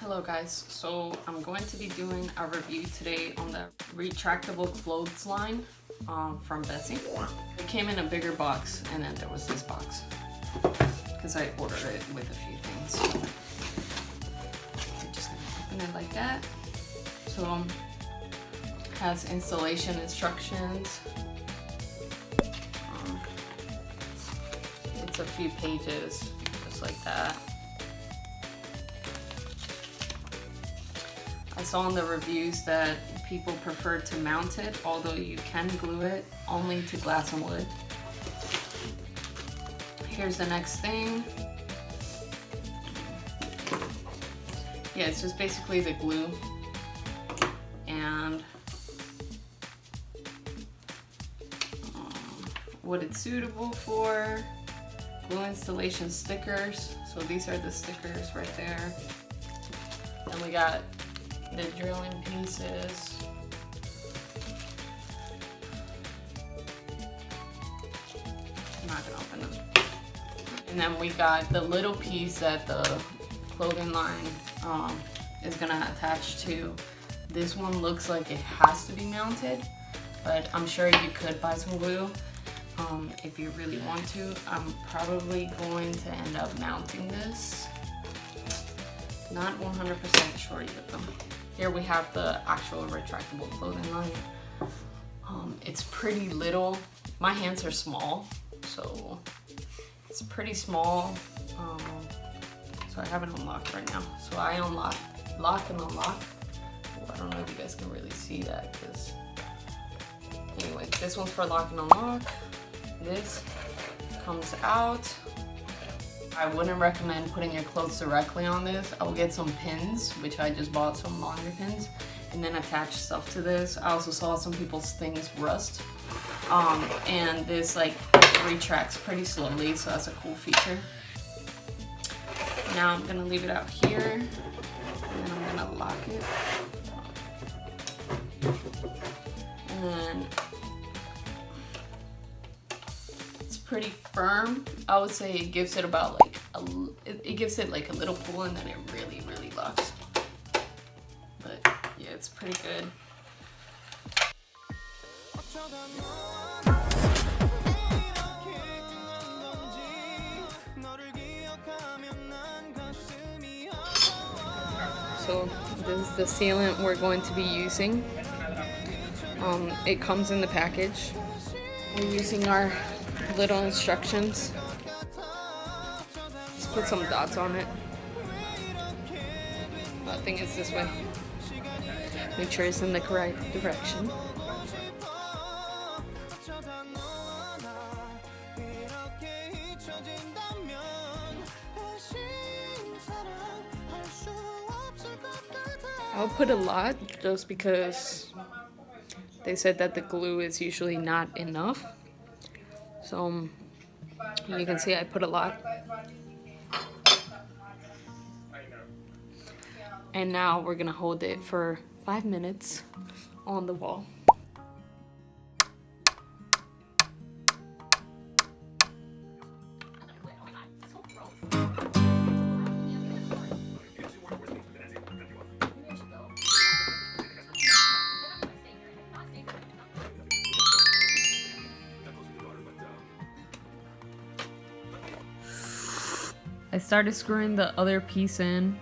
Hello guys, so I'm going to be doing a review today on the retractable clothesline from Bessie. It came in a bigger box and then there was this box because I ordered it with a few things. I'm just gonna open it like that. So has installation instructions. It's a few pages just like that. I saw in the reviews that people prefer to mount it, although you can glue it only to glass and wood. Here's the next thing. Yeah, it's just basically the glue and what it's suitable for. Glue installation stickers. So these are the stickers right there. And we got the drilling pieces. I'm not gonna open them. And then we got the little piece that the clothing line is gonna attach to. This one looks like it has to be mounted, but I'm sure you could buy some glue if you really want to. I'm probably going to end up mounting this. Not 100% sure yet though. Here we have the actual retractable clothing line. It's pretty little. My hands are small, so it's pretty small. So I haven't unlocked right now. So I lock and unlock. Oh, I don't know if you guys can really see that, because anyway, this one's for lock and unlock. This comes out. I wouldn't recommend putting your clothes directly on this. I'll get some pins, which I just bought some longer pins, and then attach stuff to this. I also saw some people's things rust. And this like retracts pretty slowly, so that's a cool feature. Now I'm gonna leave it out here, and then I'm gonna lock it. And then pretty firm. I would say it gives it about like it gives it like a little pull, and then it really locks. But yeah, it's pretty good. So this is the sealant we're going to be using. It comes in the package. We're using our little instructions. Let's put some dots on it. I think it's this way. Make sure it's in the correct direction. I'll put a lot just because they said that the glue is usually not enough. So you can see I put a lot. And now we're gonna hold it for 5 minutes on the wall. I started screwing the other piece in.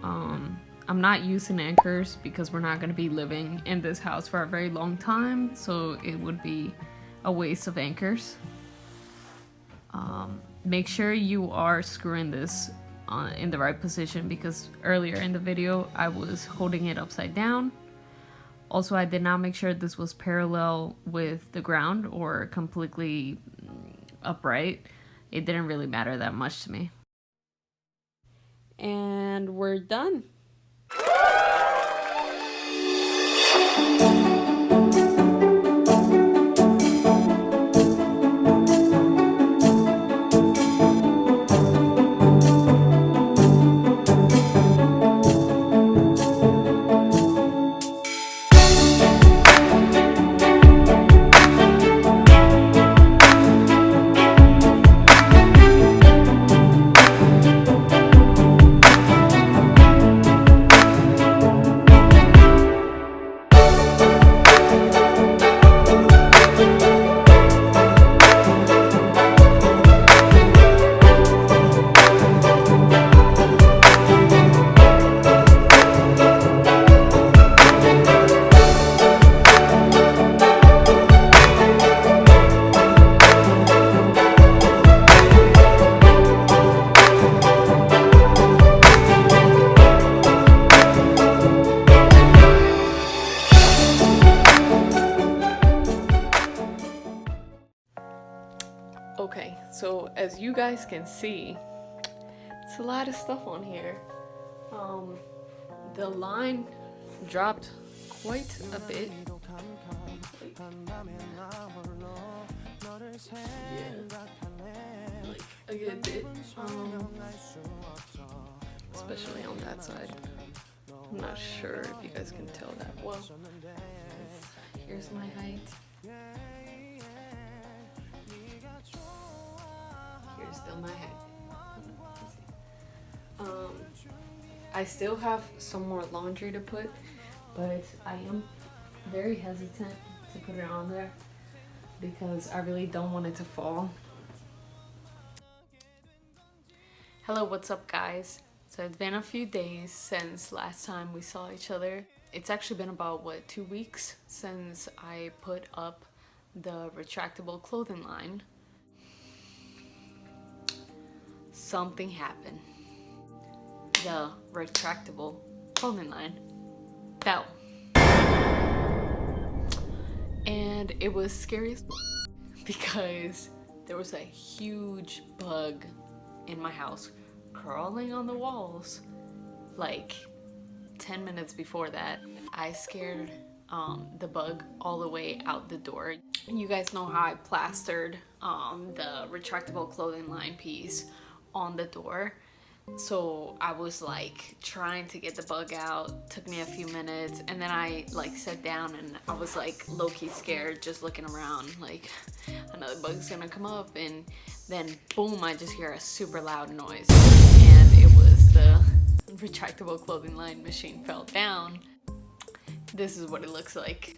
I'm not using anchors because we're not going to be living in this house for a very long time, so it would be a waste of anchors. Make sure you are screwing this in the right position, because earlier in the video I was holding it upside down. Also, I did not make sure this was parallel with the ground or completely upright. It didn't really matter that much to me. And we're done. as you guys can see, it's a lot of stuff on here. The line dropped quite a bit. Like a good bit, especially on that side. I'm not sure if you guys can tell that well. Here's my height. Here's still my height. I still have some more laundry to put, but I am very hesitant to put it on there because I really don't want it to fall. Hello, what's up guys? So it's been a few days since last time we saw each other. It's actually been about, what, 2 weeks since I put up the retractable clothing line. Something happened. The retractable clothing line fell. And it was scary because there was a huge bug in my house crawling on the walls. Like 10 minutes before that, I scared the bug all the way out the door. And you guys know how I plastered the retractable clothing line piece on the door. So I was like trying to get the bug out. Took me a few minutes, and then I like sat down and I was like low-key scared, just looking around like another bug's gonna come up, and then boom, I just hear a super loud noise, and it was the retractable clothing line machine fell down. This is what it looks like.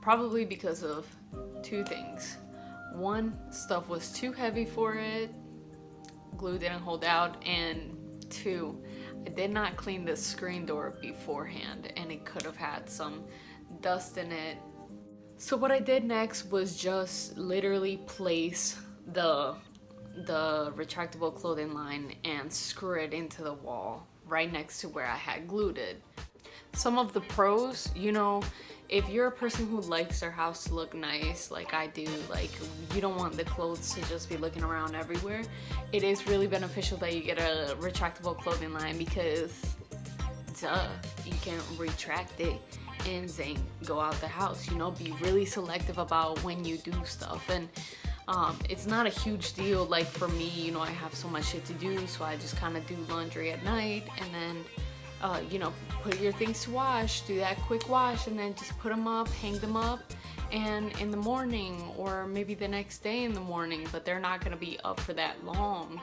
Probably because of two things. One, stuff was too heavy for it, glue didn't hold out, and two, I did not clean the screen door beforehand and it could have had some dust in it. So what I did next was just literally place the retractable clothing line and screw it into the wall right next to where I had glued it. Some of the pros, you know, if you're a person who likes their house to look nice like I do, like you don't want the clothes to just be looking around everywhere, it is really beneficial that you get a retractable clothing line because duh, you can retract it and then go out the house, you know, be really selective about when you do stuff. And it's not a huge deal. Like for me, you know, I have so much shit to do, so I just kind of do laundry at night and then you know, put your things to wash, do that quick wash, and then just put them up, hang them up, and in the morning or maybe the next day in the morning, but they're not gonna be up for that long.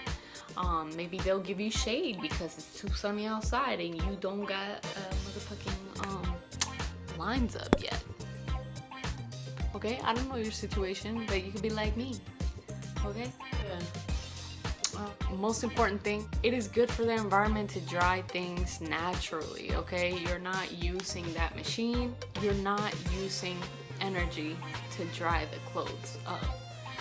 Maybe they'll give you shade because it's too sunny outside and you don't got motherfucking lines up yet. Okay, I don't know your situation, but you could be like me. Okay? Yeah. Most important thing, it is good for the environment to dry things naturally, okay? You're not using that machine, you're not using energy to dry the clothes up,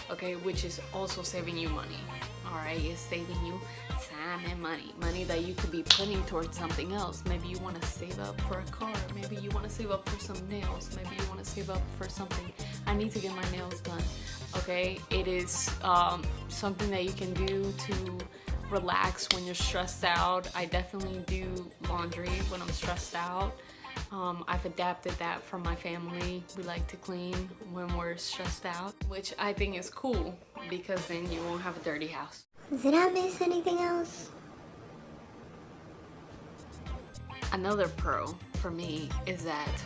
okay? Which is also saving you money, all right? It's saving you time and money that you could be putting towards something else. Maybe you want to save up for a car, maybe you want to save up for some nails, maybe you want to save up for something. I need to get my nails done, okay? It is something that you can do to relax when you're stressed out. I definitely do laundry when I'm stressed out. I've adapted that from my family. We like to clean when we're stressed out, which I think is cool because then you won't have a dirty house. Did I miss anything else? Another pro for me is that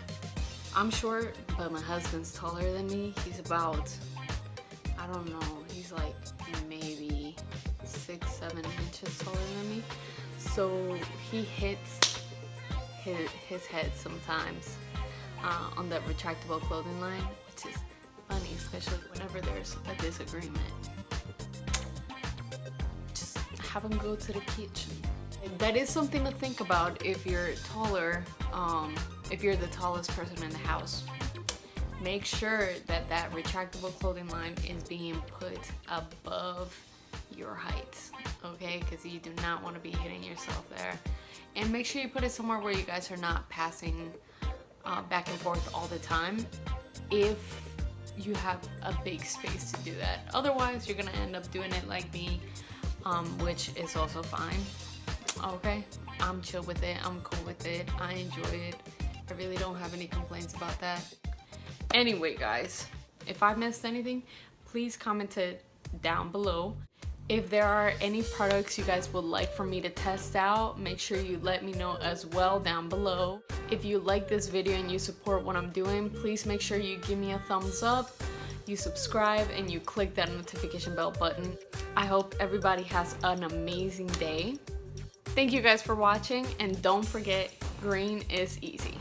I'm short, but my husband's taller than me. He's about, I don't know, he's like maybe 6-7 inches taller than me. So he hits his head sometimes on the retractable clothing line, which is funny, especially whenever there's a disagreement. Just have him go to the kitchen. That is something to think about if you're taller, if you're the tallest person in the house. make sure that that retractable clothing line is being put above your height, okay? Because you do not want to be hitting yourself there. And make sure you put it somewhere where you guys are not passing back and forth all the time if you have a big space to do that. Otherwise, you're gonna end up doing it like me, which is also fine. Okay, I'm chill with it, I'm cool with it, I enjoy it. I really don't have any complaints about that. Anyway, guys, if I missed anything, please comment it down below. If there are any products you guys would like for me to test out, make sure you let me know as well down below. If you like this video and you support what I'm doing, please make sure you give me a thumbs up, you subscribe, and you click that notification bell button. I hope everybody has an amazing day. Thank you guys for watching, and don't forget, green is easy.